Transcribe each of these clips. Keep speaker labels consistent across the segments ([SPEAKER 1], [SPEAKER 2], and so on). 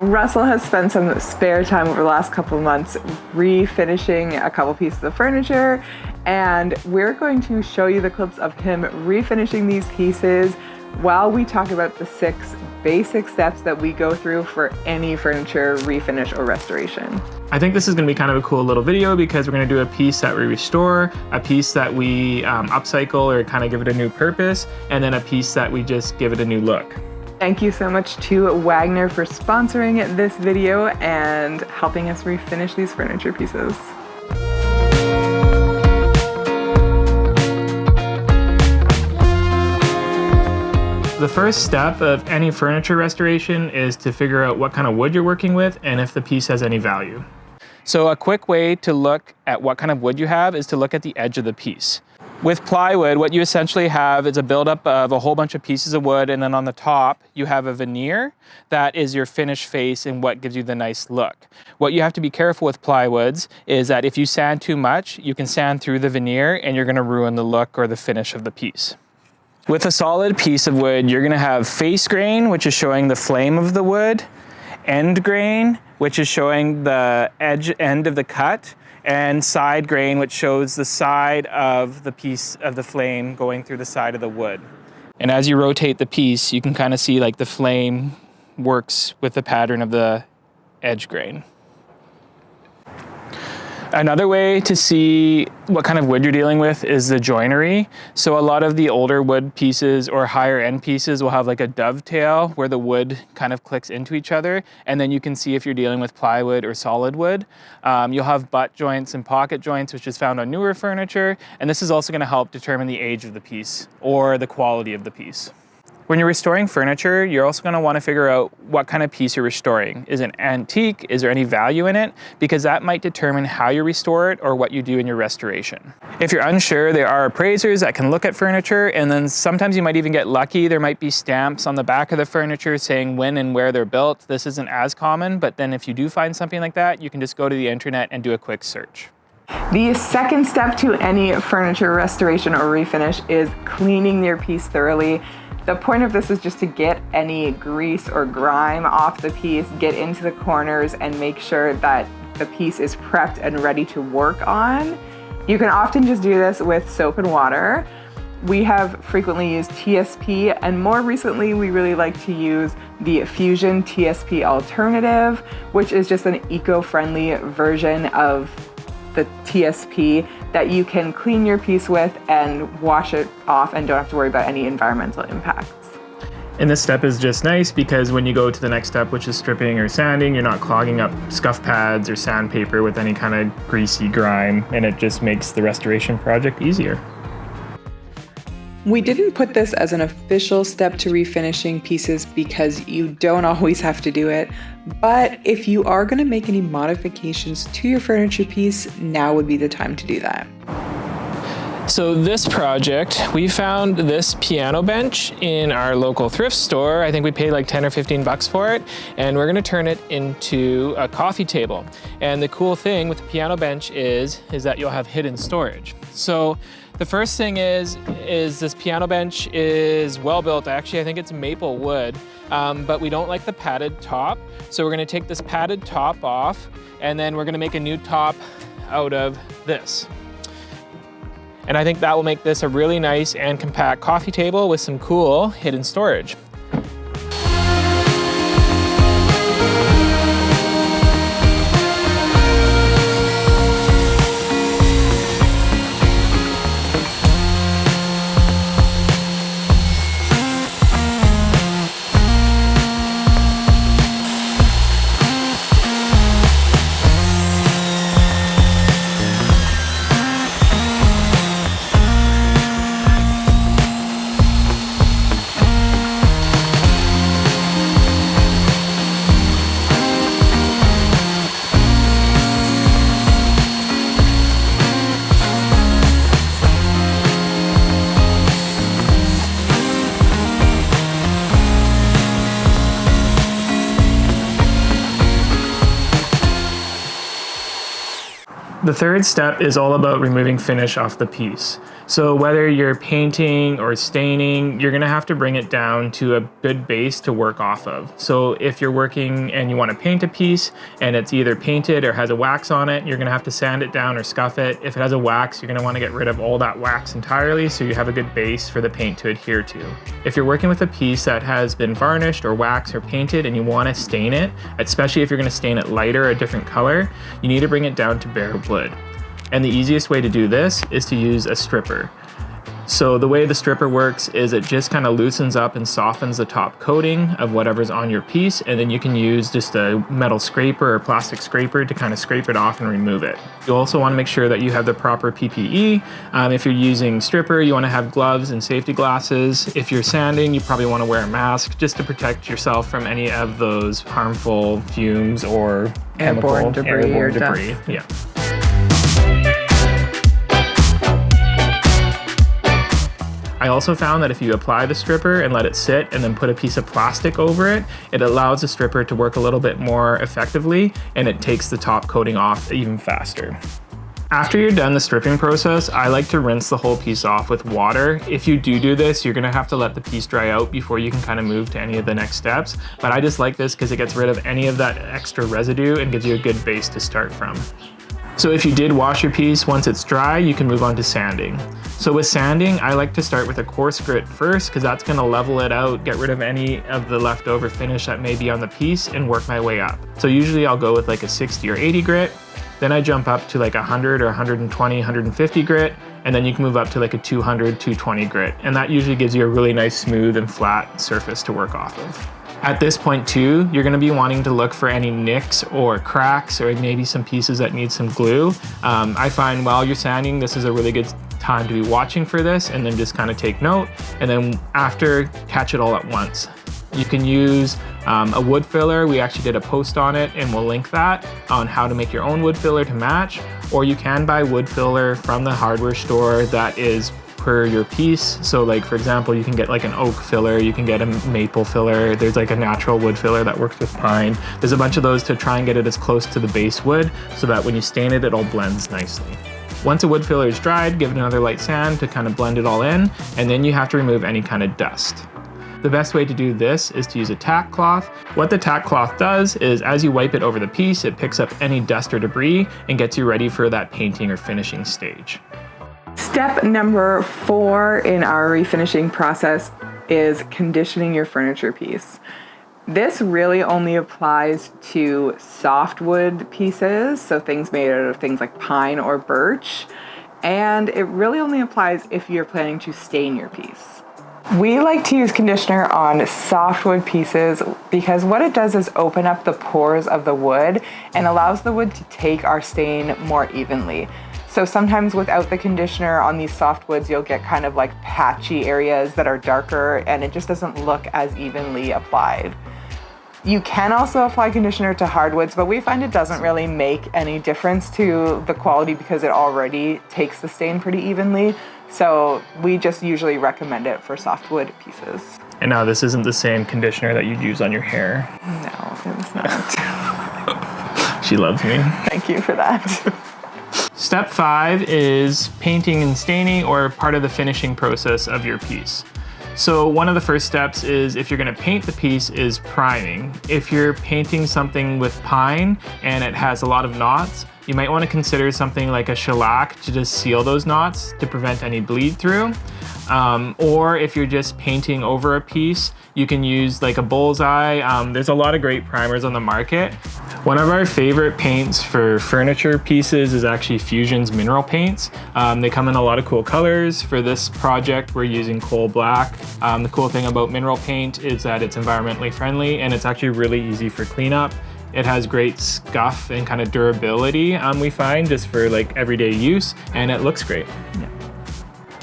[SPEAKER 1] Russell has spent some spare time over the last couple of months refinishing a couple pieces of furniture, and we're going to show you the clips of him refinishing these pieces while we talk about the 6 basic steps that we go through for any furniture refinish or restoration.
[SPEAKER 2] I think this is going to be kind of a cool little video because we're going to do a piece that we restore, a piece that we upcycle or kind of give it a new purpose, and then a piece that we just give it a new look.
[SPEAKER 1] Thank you so much to Wagner for sponsoring this video and helping us refinish these furniture pieces.
[SPEAKER 2] The first step of any furniture restoration is to figure out what kind of wood you're working with and if the piece has any value. So a quick way to look at what kind of wood you have is to look at the edge of the piece. With plywood, what you essentially have is a buildup of a whole bunch of pieces of wood, and then on the top, you have a veneer that is your finished face and what gives you the nice look. What you have to be careful with plywoods is that if you sand too much, you can sand through the veneer and you're gonna ruin the look or the finish of the piece. With a solid piece of wood, you're gonna have face grain, which is showing the flame of the wood, end grain, which is showing the end of the cut, and side grain, which shows the side of the piece of the flame going through the side of the wood. And as you rotate the piece, you can kind of see like the flame works with the pattern of the edge grain. Another way to see what kind of wood you're dealing with is the joinery. So a lot of the older wood pieces or higher end pieces will have like a dovetail where the wood kind of clicks into each other. And then you can see if you're dealing with plywood or solid wood. You'll have butt joints and pocket joints, which is found on newer furniture. And this is also going to help determine the age of the piece or the quality of the piece. When you're restoring furniture, you're also going to want to figure out what kind of piece you're restoring. Is it antique? Is there any value in it? Because that might determine how you restore it or what you do in your restoration. If you're unsure, there are appraisers that can look at furniture, and then sometimes you might even get lucky. There might be stamps on the back of the furniture saying when and where they're built. This isn't as common, but then if you do find something like that, you can just go to the internet and do a quick search.
[SPEAKER 1] The second step to any furniture restoration or refinish is cleaning your piece thoroughly. The point of this is just to get any grease or grime off the piece, get into the corners, and make sure that the piece is prepped and ready to work on. You can often just do this with soap and water. We have frequently used TSP, and more recently we really like to use the Fusion TSP alternative, which is just an eco-friendly version of the TSP that you can clean your piece with and wash it off and don't have to worry about any environmental impacts.
[SPEAKER 2] And this step is just nice because when you go to the next step, which is stripping or sanding, you're not clogging up scuff pads or sandpaper with any kind of greasy grime, and it just makes the restoration project easier.
[SPEAKER 1] We didn't put this as an official step to refinishing pieces because you don't always have to do it, but if you are going to make any modifications to your furniture piece, now would be the time to do that.
[SPEAKER 2] So this project, we found this piano bench in our local thrift store. I think we paid like 10 or 15 bucks for it, and we're gonna turn it into a coffee table. And the cool thing with the piano bench is that you'll have hidden storage. So the first thing is this piano bench is well built. Actually, I think it's maple wood, but we don't like the padded top. So we're gonna take this padded top off, and then we're gonna make a new top out of this. And I think that will make this a really nice and compact coffee table with some cool hidden storage. The third step is all about removing finish off the piece. So whether you're painting or staining, you're gonna have to bring it down to a good base to work off of. So if you're working and you wanna paint a piece and it's either painted or has a wax on it, you're gonna have to sand it down or scuff it. If it has a wax, you're gonna wanna get rid of all that wax entirely so you have a good base for the paint to adhere to. If you're working with a piece that has been varnished or waxed or painted and you wanna stain it, especially if you're gonna stain it lighter, a different color, you need to bring it down to bare wood. And the easiest way to do this is to use a stripper. So the way the stripper works is it just kind of loosens up and softens the top coating of whatever's on your piece, and then you can use just a metal scraper or plastic scraper to kind of scrape it off and remove it. You also want to make sure that you have the proper PPE. If you're using stripper, you want to have gloves and safety glasses. If you're sanding, you probably want to wear a mask just to protect yourself from any of those harmful fumes or
[SPEAKER 1] Airborne debris.
[SPEAKER 2] Yeah. I also found that if you apply the stripper and let it sit and then put a piece of plastic over it, it allows the stripper to work a little bit more effectively and it takes the top coating off even faster. After you're done the stripping process, I like to rinse the whole piece off with water. If you do this, you're gonna have to let the piece dry out before you can kind of move to any of the next steps. But I just like this because it gets rid of any of that extra residue and gives you a good base to start from. So if you did wash your piece, once it's dry, you can move on to sanding. So with sanding, I like to start with a coarse grit first because that's gonna level it out, get rid of any of the leftover finish that may be on the piece and work my way up. So usually I'll go with like a 60 or 80 grit, then I jump up to like 100 or 120, 150 grit, and then you can move up to like a 200, 220 grit. And that usually gives you a really nice smooth and flat surface to work off of. At this point too, you're gonna be wanting to look for any nicks or cracks or maybe some pieces that need some glue. I find while you're sanding, this is a really good time to be watching for this and then just kind of take note. And then after, catch it all at once. You can use a wood filler. We actually did a post on it and we'll link that on how to make your own wood filler to match. Or you can buy wood filler from the hardware store that is per your piece. So like for example, you can get like an oak filler, you can get a maple filler, there's like a natural wood filler that works with pine. There's a bunch of those to try and get it as close to the base wood so that when you stain it, it all blends nicely. Once a wood filler is dried, give it another light sand to kind of blend it all in, and then you have to remove any kind of dust. The best way to do this is to use a tack cloth. What the tack cloth does is as you wipe it over the piece, it picks up any dust or debris and gets you ready for that painting or finishing stage.
[SPEAKER 1] Step number 4 in our refinishing process is conditioning your furniture piece. This really only applies to softwood pieces, so things made out of things like pine or birch, and it really only applies if you're planning to stain your piece. We like to use conditioner on softwood pieces because what it does is open up the pores of the wood and allows the wood to take our stain more evenly. So sometimes without the conditioner on these softwoods, you'll get kind of like patchy areas that are darker and it just doesn't look as evenly applied. You can also apply conditioner to hardwoods, but we find it doesn't really make any difference to the quality because it already takes the stain pretty evenly. So we just usually recommend it for softwood pieces.
[SPEAKER 2] And now this isn't the same conditioner that you'd use on your hair.
[SPEAKER 1] No, it was not.
[SPEAKER 2] She loves me.
[SPEAKER 1] Thank you for that.
[SPEAKER 2] Step 5 is painting and staining, or part of the finishing process of your piece. So one of the first steps is, if you're gonna paint the piece, is priming. If you're painting something with pine and it has a lot of knots, you might want to consider something like a shellac to just seal those knots to prevent any bleed through. Or if you're just painting over a piece, you can use like a bullseye. There's a lot of great primers on the market. One of our favorite paints for furniture pieces is actually Fusion's mineral paints. They come in a lot of cool colors. For this project, we're using coal black. The cool thing about mineral paint is that it's environmentally friendly and it's actually really easy for cleanup. It has great scuff and kind of durability, we find, just for like everyday use, and it looks great.
[SPEAKER 1] Yeah.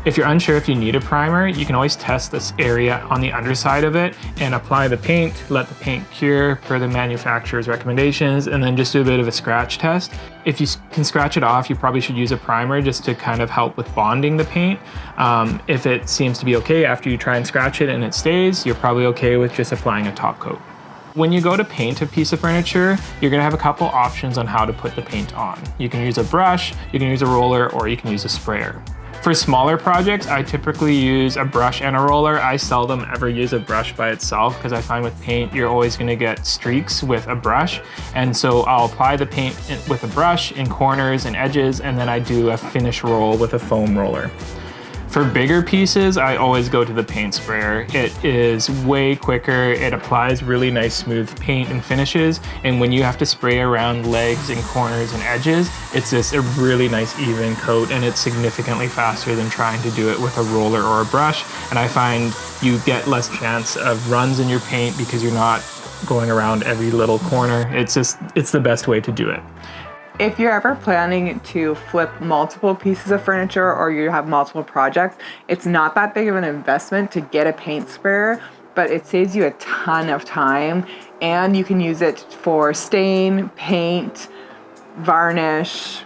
[SPEAKER 2] If you're unsure if you need a primer, you can always test this area on the underside of it and apply the paint, let the paint cure per the manufacturer's recommendations, and then just do a bit of a scratch test. If you can scratch it off, you probably should use a primer just to kind of help with bonding the paint. If it seems to be okay after you try and scratch it and it stays, you're probably okay with just applying a top coat. When you go to paint a piece of furniture, you're gonna have a couple options on how to put the paint on. You can use a brush, you can use a roller, or you can use a sprayer. For smaller projects, I typically use a brush and a roller. I seldom ever use a brush by itself because I find with paint, you're always gonna get streaks with a brush. And so I'll apply the paint with a brush in corners and edges, and then I do a finish roll with a foam roller. For bigger pieces, I always go to the paint sprayer. It is way quicker. It applies really nice smooth paint and finishes. And when you have to spray around legs and corners and edges, it's just a really nice even coat, and it's significantly faster than trying to do it with a roller or a brush. And I find you get less chance of runs in your paint because you're not going around every little corner. It's the best way to do it.
[SPEAKER 1] If you're ever planning to flip multiple pieces of furniture or you have multiple projects, it's not that big of an investment to get a paint sprayer, but it saves you a ton of time, and you can use it for stain, paint, varnish,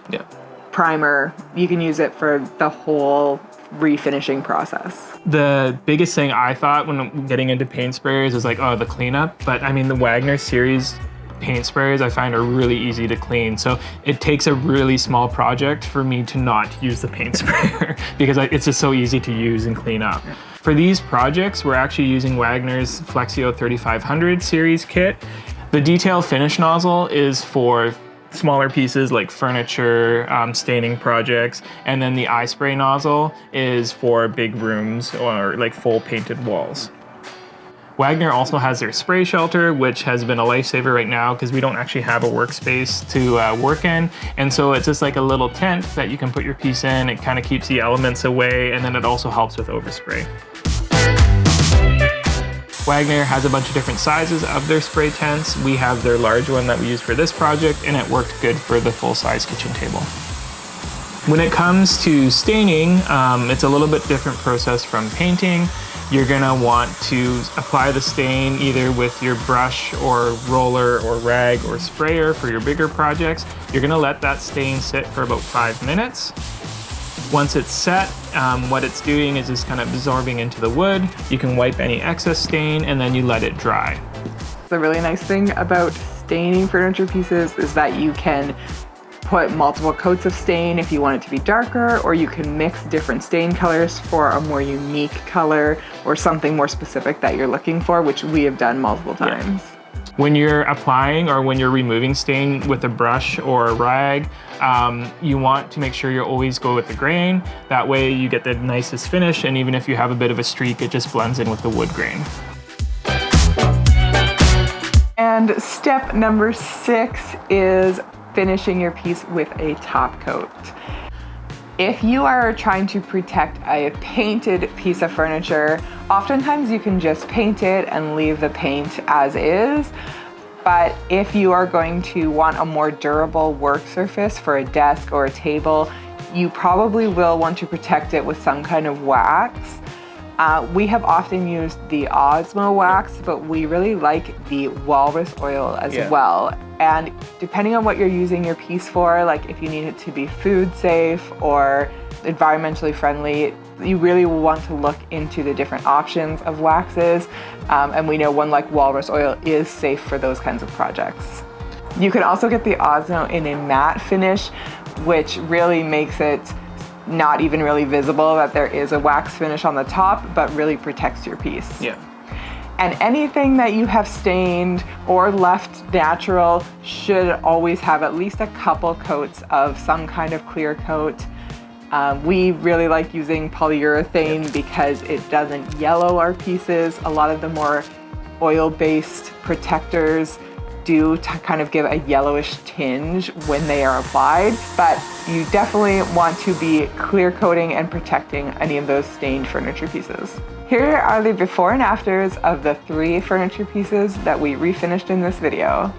[SPEAKER 1] primer. You can use it for the whole refinishing process.
[SPEAKER 2] The biggest thing I thought when getting into paint sprayers is like, oh, the cleanup. But I mean, the Wagner series paint sprayers I find are really easy to clean. So it takes a really small project for me to not use the paint sprayer because it's just so easy to use and clean up. For these projects, we're actually using Wagner's Flexio 3500 series kit. The detail finish nozzle is for smaller pieces like furniture, staining projects, and then the eye spray nozzle is for big rooms or like full painted walls. Wagner also has their spray shelter, which has been a lifesaver right now because we don't actually have a workspace to work in. And so it's just like a little tent that you can put your piece in. It kind of keeps the elements away, and then it also helps with overspray. Wagner has a bunch of different sizes of their spray tents. We have their large one that we use for this project, and it worked good for the full-size kitchen table. When it comes to staining, it's a little bit different process from painting. You're gonna want to apply the stain either with your brush or roller or rag or sprayer for your bigger projects. You're gonna let that stain sit for about 5 minutes. Once it's set, what it's doing is just kind of absorbing into the wood. You can wipe any excess stain and then you let it dry.
[SPEAKER 1] The really nice thing about staining furniture pieces is that you can put multiple coats of stain if you want it to be darker, or you can mix different stain colors for a more unique color or something more specific that you're looking for, which we have done multiple times.
[SPEAKER 2] When you're applying or when you're removing stain with a brush or a rag, you want to make sure you always go with the grain. That way you get the nicest finish, and even if you have a bit of a streak, it just blends in with the wood grain.
[SPEAKER 1] And step number 6 is finishing your piece with a top coat. If you are trying to protect a painted piece of furniture, oftentimes you can just paint it and leave the paint as is. But if you are going to want a more durable work surface for a desk or a table, you probably will want to protect it with some kind of wax. We have often used the Osmo wax, but we really like the walrus oil as well. And depending on what you're using your piece for, like if you need it to be food safe or environmentally friendly, you really will want to look into the different options of waxes. And we know one like walrus oil is safe for those kinds of projects. You can also get the Osmo in a matte finish, which really makes it not even really visible that there is a wax finish on the top, but really protects your piece.
[SPEAKER 2] Yeah.
[SPEAKER 1] And anything that you have stained or left natural should always have at least a couple coats of some kind of clear coat. We really like using polyurethane because it doesn't yellow our pieces. A lot of the more oil-based protectors do kind of give a yellowish tinge when they are applied, but you definitely want to be clear coating and protecting any of those stained furniture pieces. Here are the before and afters of the 3 furniture pieces that we refinished in this video.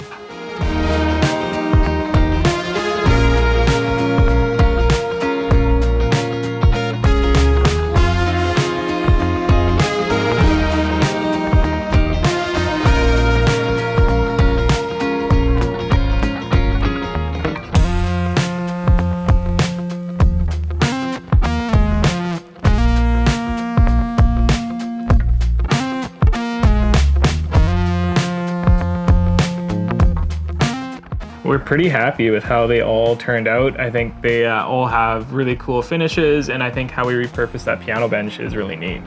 [SPEAKER 2] We're pretty happy with how they all turned out. I think they all have really cool finishes, and I think how we repurposed that piano bench is really neat.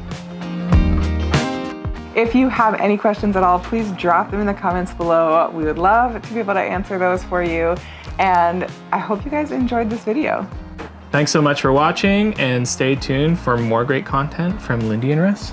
[SPEAKER 1] If you have any questions at all, please drop them in the comments below. We would love to be able to answer those for you. And I hope you guys enjoyed this video.
[SPEAKER 2] Thanks so much for watching, and stay tuned for more great content from Lindy and Russ.